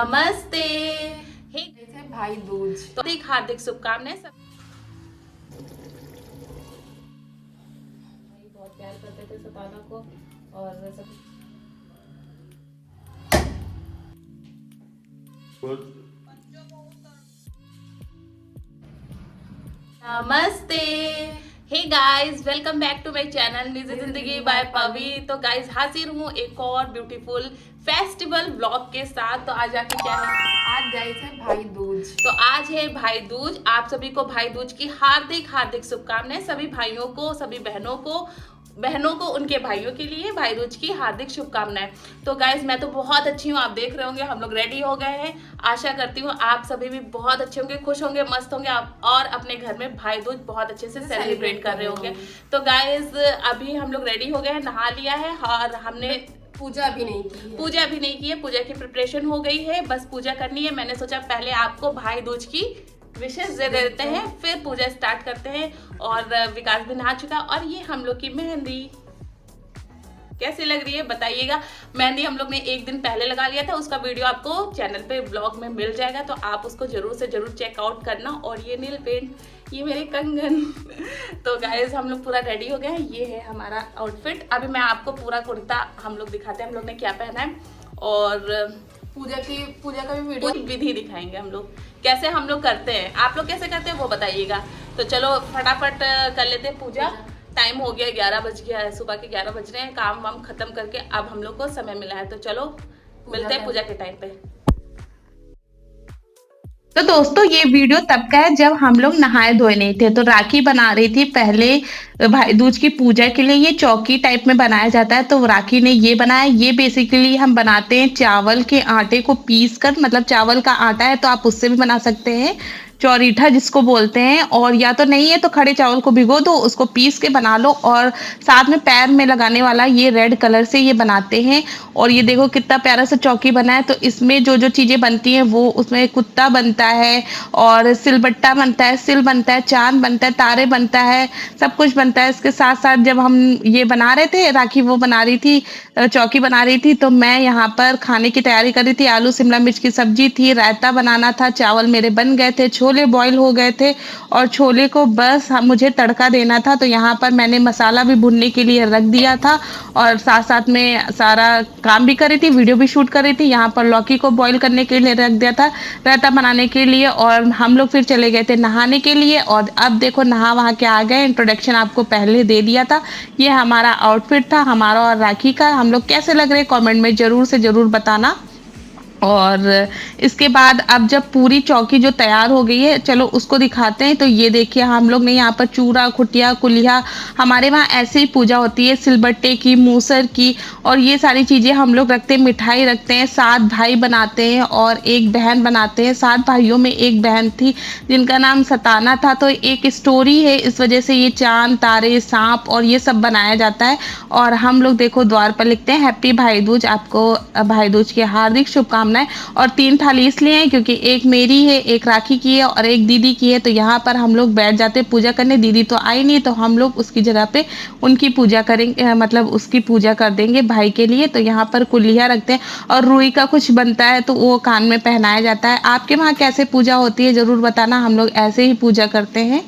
नमस्ते। हे भाई दूज तो हार्दिक शुभकामनाएं। सब बहुत प्यार करते थे सताना को और सब। नमस्ते। Hey guys, welcome back to my channel निजी जिंदगी बाय पवी। तो गाइस हाजिर हूँ एक और ब्यूटीफुल फेस्टिवल व्लॉग के साथ। तो आज आके क्या है, आज गाइस है भाई दूज। तो आज है भाई दूज। आप सभी को भाई दूज की हार्दिक हार्दिक शुभकामनाएं। सभी भाइयों को, सभी बहनों को उनके भाइयों के लिए भाई दूज की हार्दिक शुभकामनाएं। तो गाइज मैं तो बहुत अच्छी हूँ, आप देख रहे होंगे हम लोग रेडी हो गए हैं। आशा करती हूँ आप सभी भी बहुत अच्छे होंगे, खुश होंगे, मस्त होंगे आप, और अपने घर में भाई दूज बहुत अच्छे से सेलिब्रेट कर रहे होंगे। तो गाइज अभी हम लोग रेडी हो गए हैं, नहा लिया है और हमने पूजा भी नहीं की है। पूजा की प्रिपरेशन हो गई है, बस पूजा करनी है। मैंने सोचा पहले आपको भाई दूज की विशेष दे देते हैं, फिर पूजा स्टार्ट करते हैं। और विकास भी नहा चुका और ये हम लोग की मेहंदी कैसी लग रही है बताइएगा। मेहंदी हम लोग ने एक दिन पहले लगा लिया था, उसका वीडियो आपको चैनल पे ब्लॉग में मिल जाएगा, तो आप उसको जरूर से जरूर चेकआउट करना। और ये नील पेंट, ये मेरे कंगन। तो गाइस हम लोग पूरा रेडी हो गए हैं, ये है हमारा आउटफिट। अभी मैं आपको पूरा कुर्ता हम लोग दिखाते हैं हम लोग ने क्या पहना है, और पूजा का भी वीडियो विधि दिखाएंगे हम लोग कैसे हम लोग करते हैं। आप लोग कैसे करते हैं वो बताइएगा। तो चलो फटाफट कर लेते हैं पूजा। टाइम हो गया, 11 बज गया है, सुबह के 11 बज रहे हैं। काम वाम खत्म करके अब हम लोग को समय मिला है, तो चलो मिलते हैं पूजा के टाइम पे। तो दोस्तों ये वीडियो तब का है जब हम लोग नहाए धोए नहीं थे, तो राखी बना रही थी पहले भाई दूज की पूजा के लिए। ये चौकी टाइप में बनाया जाता है, तो राखी ने ये बनाया। ये बेसिकली हम बनाते हैं चावल के आटे को पीस कर, मतलब चावल का आटा है तो आप उससे भी बना सकते हैं, चौरीठा जिसको बोलते हैं, और या तो नहीं है तो खड़े चावल को भिगो दो, उसको पीस के बना लो। और साथ में पैर में लगाने वाला ये रेड कलर से ये बनाते हैं। और ये देखो कितना प्यारा सा चौकी बना है। तो इसमें जो जो चीजें बनती हैं वो, उसमें कुत्ता बनता है और सिलबट्टा बनता है, सिल बनता है, चांद बनता है, तारे बनता है, सब कुछ बनता है। इसके साथ साथ जब हम ये बना रहे थे राखी, वो बना रही थी, चौकी बना रही थी, तो मैं यहाँ पर खाने की तैयारी कर रही थी। आलू शिमला मिर्च की सब्जी थी, रायता बनाना था, चावल मेरे बन गए थे, छोले बॉईल हो गए थे, और छोले को बस मुझे तड़का देना था। तो यहाँ पर मैंने मसाला भी भुनने के लिए रख दिया था, और साथ साथ में सारा काम भी कर रही थी, वीडियो भी शूट कर रही थी। यहाँ पर लौकी को बॉईल करने के लिए रख दिया था, रायता बनाने के लिए। और हम लोग फिर चले गए थे नहाने के लिए, और अब देखो नहा वहा के आ गए। इंट्रोडक्शन आपको पहले दे दिया था। ये हमारा आउटफिट था, हमारा और राखी का। हम लोग कैसे लग रहे कमेंट में जरूर से जरूर बताना। और इसके बाद अब जब पूरी चौकी जो तैयार हो गई है, चलो उसको दिखाते हैं। तो ये देखिए हम लोग ने यहाँ पर चूड़ा, खुटिया, कुलिया, हमारे वहाँ ऐसे ही पूजा होती है, सिलबट्टे की, मूसर की, और ये सारी चीज़ें हम लोग रखते हैं। मिठाई रखते हैं, 7 भाई बनाते हैं और एक बहन बनाते हैं। 7 भाइयों में एक बहन थी जिनका नाम सताना था। तो एक स्टोरी है, इस वजह से ये चांद, तारे, सांप और ये सब बनाया जाता है। और हम लोग देखो द्वार पर लिखते हैं हैप्पी भाई दूज, आपको भाई दूज की हार्दिक शुभकामनाएं। और 3 थाली इसलिए हैं क्योंकि एक मेरी है, एक राखी की है और एक दीदी की है। तो यहाँ पर हम लोग बैठ जाते पूजा करने। दीदी तो आई नहीं, तो हम लोग उसकी जगह पे उनकी पूजा करेंगे, मतलब उसकी पूजा कर देंगे भाई के लिए। तो यहाँ पर कुलिया रखते हैं, और रुई का कुछ बनता है तो वो कान में पहनाया जाता है। आपके वहाँ कैसे पूजा होती है जरूर बताना, हम लोग ऐसे ही पूजा करते हैं।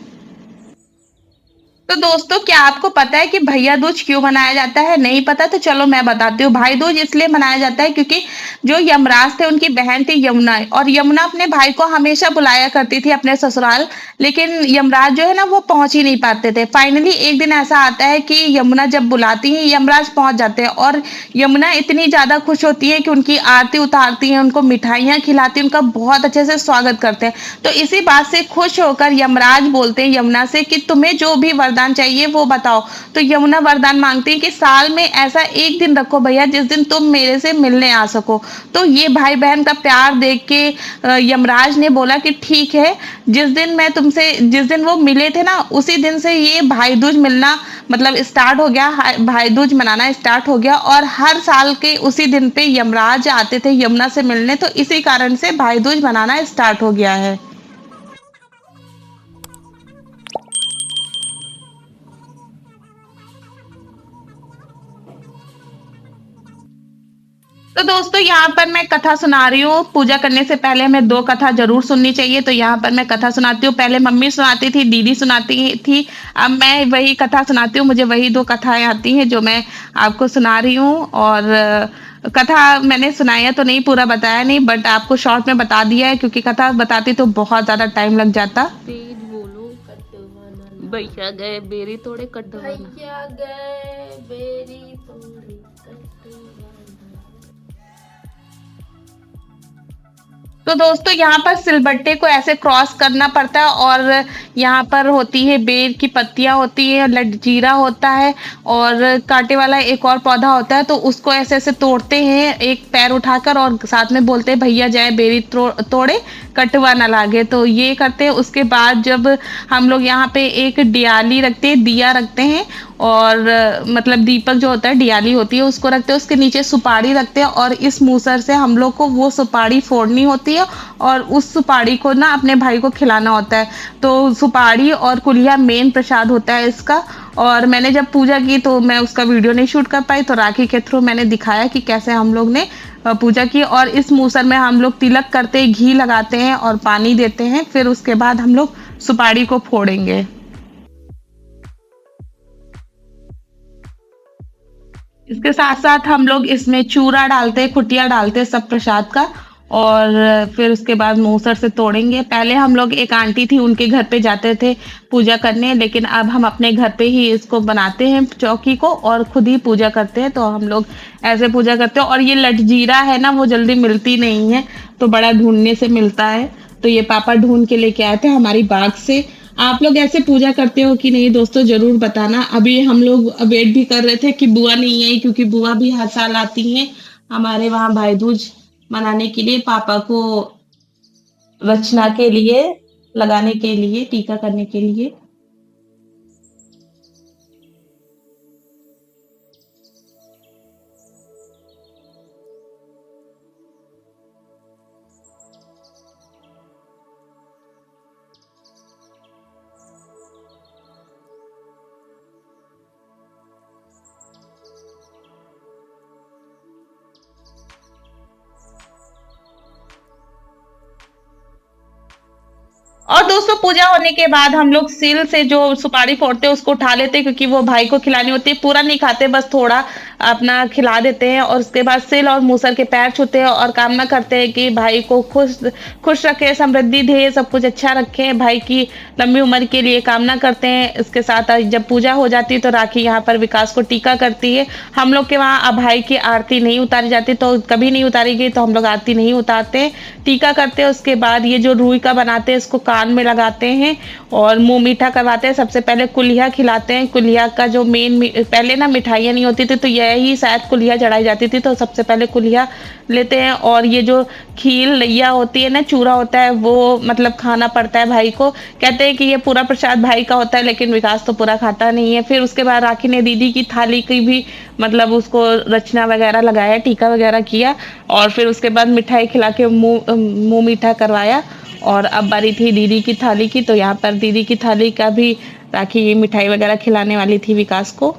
तो दोस्तों क्या आपको पता है कि भैया दूज क्यों मनाया जाता है? नहीं पता तो चलो मैं बताती हूँ। भाई दूज इसलिए मनाया जाता है क्योंकि जो यमराज थे उनकी बहन थी यमुना, और यमुना अपने भाई को हमेशा बुलाया करती थी अपने ससुराल, लेकिन यमराज जो है ना वो पहुंच ही नहीं पाते थे। फाइनली एक दिन ऐसा आता है कि यमुना जब बुलाती है यमराज पहुंच जाते हैं, और यमुना इतनी ज्यादा खुश होती है कि उनकी आरती उतारती है, उनको मिठाइयाँ खिलाती है, उनका बहुत अच्छे से स्वागत करते हैं। तो इसी बात से खुश होकर यमराज बोलते हैं यमुना से कि तुम्हें जो भी वरदान चाहिए वो बताओ। तो यमुना वरदान मांगती है कि साल में ऐसा एक दिन रखो भैया जिस दिन तुम मेरे से मिलने आ सको। तो ये भाई बहन का प्यार देख के यमराज ने बोला कि ठीक है, जिस दिन वो मिले थे ना उसी दिन से ये भाई दूज मिलना मतलब स्टार्ट हो गया, भाई दूज मनाना स्टार्ट हो गया। और हर साल के उसी दिन पे यमराज आते थे यमुना से मिलने, तो इसी कारण से भाई दूज मनाना स्टार्ट हो गया है। तो दोस्तों यहाँ पर मैं कथा सुना रही हूँ। पूजा करने से पहले हमें 2 कथा ज़रूर सुननी चाहिए, तो यहाँ पर मैं कथा सुनाती हूँ। पहले मम्मी सुनाती थी, दीदी सुनाती थी, अब मैं वही कथा सुनाती हूँ। मुझे वही 2 कथाएँ आती हैं जो मैं आपको सुना रही हूँ। और कथा मैंने सुनाया तो नहीं, पूरा बताया नहीं, बट आपको शॉर्ट में बता दिया है, क्योंकि कथा बताती तो बहुत ज़्यादा टाइम लग जाता। तेज बोलो। भैया गए बेरी तोड़े कटवाना। भैया गए बेरी तोड़ी कटवाना। तो दोस्तों यहाँ पर सिलबट्टे को ऐसे क्रॉस करना पड़ता है, और यहाँ पर होती है बेर की पत्तियां होती है, लटजीरा होता है, और कांटे वाला एक और पौधा होता है। तो उसको ऐसे ऐसे तोड़ते हैं एक पैर उठाकर, और साथ में बोलते हैं भैया जाए बेरी तोड़े कटवा ना लागे। तो ये करते हैं। उसके बाद जब हम लोग यहाँ पे एक डियाली रखते हैं, दिया रखते हैं, और मतलब दीपक जो होता है, डियाली होती है, उसको रखते हैं। उसके नीचे सुपारी रखते हैं, और इस मूसर से हम लोग को वो सुपारी फोड़नी होती है, और उस सुपारी को ना अपने भाई को खिलाना होता है। तो सुपारी और कुलिया मेन प्रसाद होता है इसका। और मैंने जब पूजा की तो मैं उसका वीडियो नहीं शूट कर पाई, तो राखी के थ्रू मैंने दिखाया कि कैसे हम लोग ने पूजा की। और इस मूसर में हम लोग तिलक करते, घी लगाते हैं और पानी देते हैं। फिर उसके बाद हम लोग सुपारी को फोड़ेंगे। इसके साथ-साथ हम लोग इसमें चूरा डालते हैं, खुटिया डालते हैं सब प्रसाद का, और फिर उसके बाद मूसर से तोड़ेंगे। पहले हम लोग एक आंटी थी, उनके घर पे जाते थे पूजा करने, लेकिन अब हम अपने घर पे ही इसको बनाते हैं चौकी को, और खुद ही पूजा करते हैं। तो हम लोग ऐसे पूजा करते हैं। और ये लटजीरा है ना, वो जल्दी मिलती नहीं है, तो बड़ा ढूँढने से मिलता है। तो ये पापा ढूँढ के लेके आए थे हमारी बाग से। आप लोग ऐसे पूजा करते हो कि नहीं दोस्तों, ज़रूर बताना। अभी हम लोग वेट भी कर रहे थे कि बुआ नहीं आई, क्योंकि बुआ भी हर साल आती हैं हमारे वहाँ भाई दूज मनाने के लिए, पापा को रचना के लिए, लगाने के लिए, टीका करने के लिए। और दोस्तों पूजा होने के बाद हम लोग सिल से जो सुपारी फोड़ते हैं उसको उठा लेते हैं, क्योंकि वो भाई को खिलानी होती है। पूरा नहीं खाते, बस थोड़ा अपना खिला देते हैं। और उसके बाद सिल और मूसर के पैर छूते हैं, और कामना करते हैं कि भाई को खुश खुश रखे, समृद्धि दे, सब कुछ अच्छा रखे, भाई की लंबी उम्र के लिए कामना करते हैं। इसके साथ जब पूजा हो जाती है तो राखी यहाँ पर विकास को टीका करती है। हम लोग के वहाँ भाई की आरती नहीं उतारी जाती, तो कभी नहीं उतारी गई, तो हम लोग आरती नहीं उतारते, टीका करते हैं। उसके बाद ये जो रुई का बनाते हैं इसको कान में लगाते हैं और मुंह मीठा करवाते हैं। सबसे पहले कुलिया खिलाते हैं। कुलिया का जो मेन, पहले ना मिठाइयाँ नहीं होती थी, तो यही शायद कुलिया चढ़ाई जाती थी, तो सबसे पहले कुलिया लेते हैं। और ये जो खील लैया होती है ना, चूरा होता है, वो मतलब खाना पड़ता है भाई को। कहते हैं कि ये पूरा प्रसाद भाई का होता है, लेकिन विकास तो पूरा खाता नहीं है। फिर उसके बाद राखी ने दीदी की थाली की भी मतलब उसको रचना वगैरह लगाया, टीका वगैरह किया, और फिर उसके बाद मिठाई खिला के मुंह मीठा करवाया। और अब बारी थी दीदी की थाली की, तो यहाँ पर दीदी की थाली का भी राखी मिठाई वगैरह खिलाने वाली थी विकास को।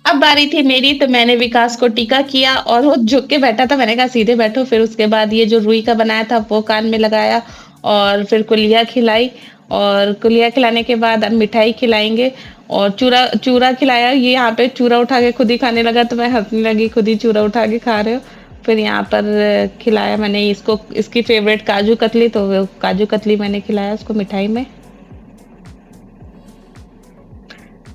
अब बारी थी मेरी, तो मैंने विकास को टीका किया, और वो झुक के बैठा था, मैंने कहा सीधे बैठो। फिर उसके बाद ये जो रुई का बनाया था वो कान में लगाया, और फिर कुलिया खिलाई, और कुलिया खिलाने के बाद अब मिठाई खिलाएंगे, और चूरा चूरा खिलाया। ये यहाँ पे चूरा उठा के खुद ही खाने लगा, तो मैं हंसने लगी, खुद ही चूरा उठा के खा रहे हो। फिर यहाँ पर खिलाया मैंने इसको, इसकी फेवरेट काजू कतली, तो वो काजू कतली मैंने खिलाया उसको मिठाई में।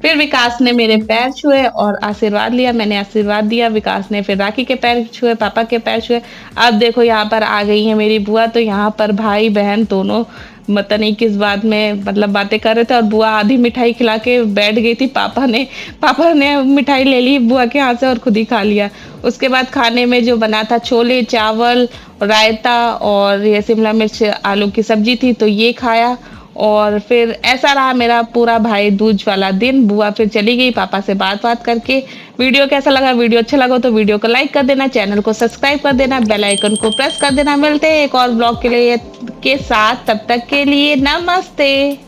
फिर विकास ने मेरे पैर छुए और आशीर्वाद लिया, मैंने आशीर्वाद दिया। विकास ने फिर राखी के पैर छुए, पापा के पैर छुए। अब देखो यहाँ पर आ गई है मेरी बुआ, तो यहाँ पर भाई बहन दोनों पता नहीं किस बात में मतलब बातें कर रहे थे और बुआ आधी मिठाई खिला के बैठ गई थी। पापा ने मिठाई ले ली बुआ के हाथ से और खुद ही खा लिया। उसके बाद खाने में जो बना था छोले चावल, रायता और ये शिमला मिर्च आलू की सब्जी थी, तो ये खाया। और फिर ऐसा रहा मेरा पूरा भाई दूज वाला दिन। बुआ फिर चली गई पापा से बात करके। वीडियो कैसा लगा? वीडियो अच्छा लगा तो वीडियो को लाइक कर देना, चैनल को सब्सक्राइब कर देना, बेल आइकन को प्रेस कर देना। मिलते हैं एक और ब्लॉग के साथ, तब तक के लिए नमस्ते।